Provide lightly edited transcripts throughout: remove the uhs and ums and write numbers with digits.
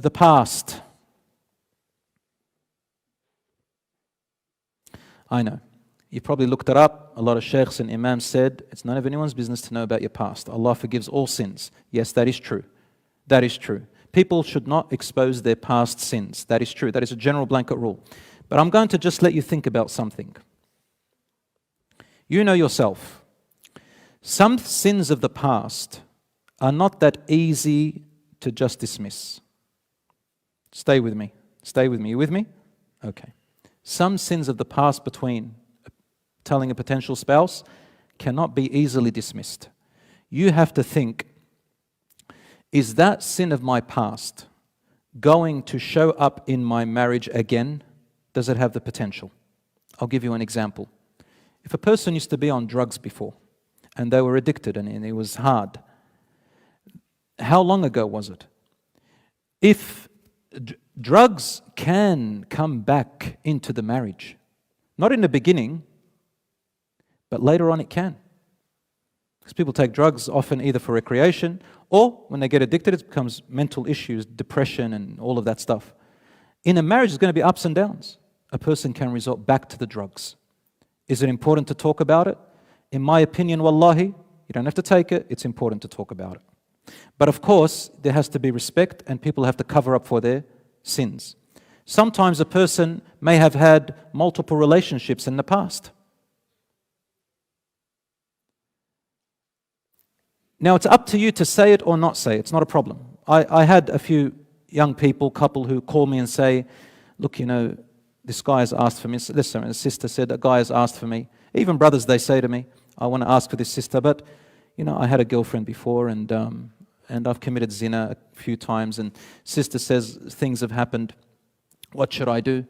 the past. I know. You probably looked it up. A lot of sheikhs and imams said, it's none of anyone's business to know about your past. Allah forgives all sins. Yes, that is true. That is true. People should not expose their past sins. That is true. That is a general blanket rule. But I'm going to just let you think about something. You know yourself. Some sins of the past are not that easy to just dismiss. Stay with me. Stay with me. You with me? Okay. Some sins of the past between telling a potential spouse cannot be easily dismissed. You have to think, is that sin of my past going to show up in my marriage again? Does it have the potential? I'll give you an example. If a person used to be on drugs before and they were addicted and it was hard, how long ago was it? If drugs can come back into the marriage, not in the beginning, but later on it can. Because people take drugs often either for recreation or when they get addicted, it becomes mental issues, depression and all of that stuff. In a marriage, there's going to be ups and downs. A person can resort back to the drugs. Is it important to talk about it? In my opinion, wallahi, you don't have to take it. It's important to talk about it. But of course, there has to be respect and people have to cover up for their sins. Sometimes a person may have had multiple relationships in the past. Now, it's up to you to say it or not say it. It's not a problem. I had a few young people, couple who call me and say, look, you know, this guy has asked for me. Listen, a sister said, a guy has asked for me. Even brothers, they say to me, I want to ask for this sister, but, you know, I had a girlfriend before and I've committed zina a few times and sister says things have happened. What should I do?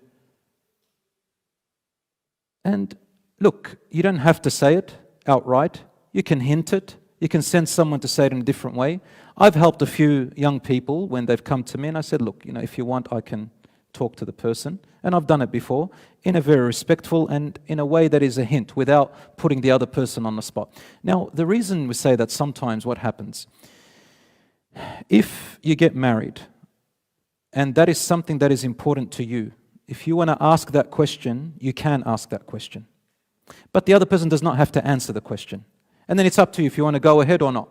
And look, you don't have to say it outright. You can hint it. You can send someone to say it in a different way. I've helped a few young people when they've come to me and I said, look, you know, if you want, I can talk to the person. And I've done it before in a very respectful and in a way that is a hint without putting the other person on the spot. Now, the reason we say that sometimes what happens, if you get married and that is something that is important to you, if you want to ask that question, you can ask that question. But the other person does not have to answer the question. And then it's up to you if you want to go ahead or not.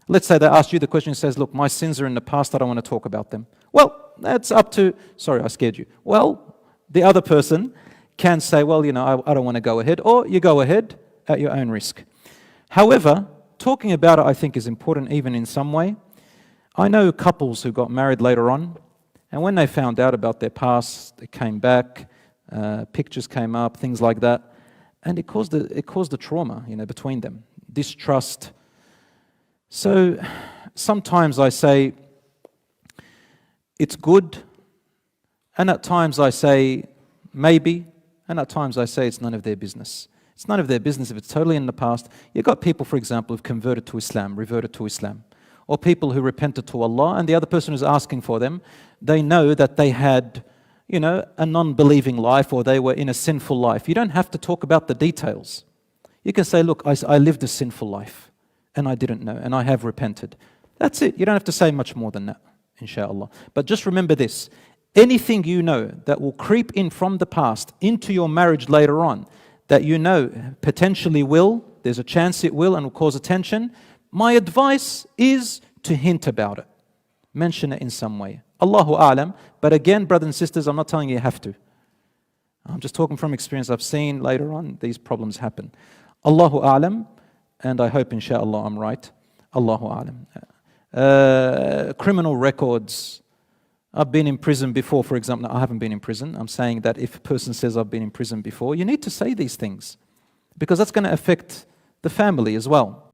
Let's say they asked you the question and says, look, my sins are in the past, I don't want to talk about them. Well, that's up to, sorry, I scared you. Well, the other person can say, well, you know, I don't want to go ahead, or you go ahead at your own risk. However, talking about it, I think, is important even in some way. I know couples who got married later on, and when they found out about their past, they came back, pictures came up, things like that, and it caused a trauma, you know, between them, distrust. So sometimes I say it's good, and at times I say maybe, and at times I say it's none of their business. It's none of their business if it's totally in the past. You've got people, for example, who've converted to Islam, reverted to Islam, or people who repented to Allah, and the other person who's asking for them, they know that they had, you know, a non-believing life or they were in a sinful life. You don't have to talk about the details. You can say, look, I lived a sinful life and I didn't know and I have repented. That's it. You don't have to say much more than that, inshallah. But just remember this. Anything you know that will creep in from the past into your marriage later on, that you know potentially will, there's a chance it will and will cause attention, my advice is to hint about it. Mention it in some way. Allahu A'lam. But again, brothers and sisters, I'm not telling you have to. I'm just talking from experience. I've seen later on these problems happen. Allahu A'lam. And I hope, inshallah, I'm right. Allahu A'lam. Criminal records. I've been in prison before, for example. No, I haven't been in prison. I'm saying that if a person says I've been in prison before, you need to say these things. Because that's going to affect the family as well.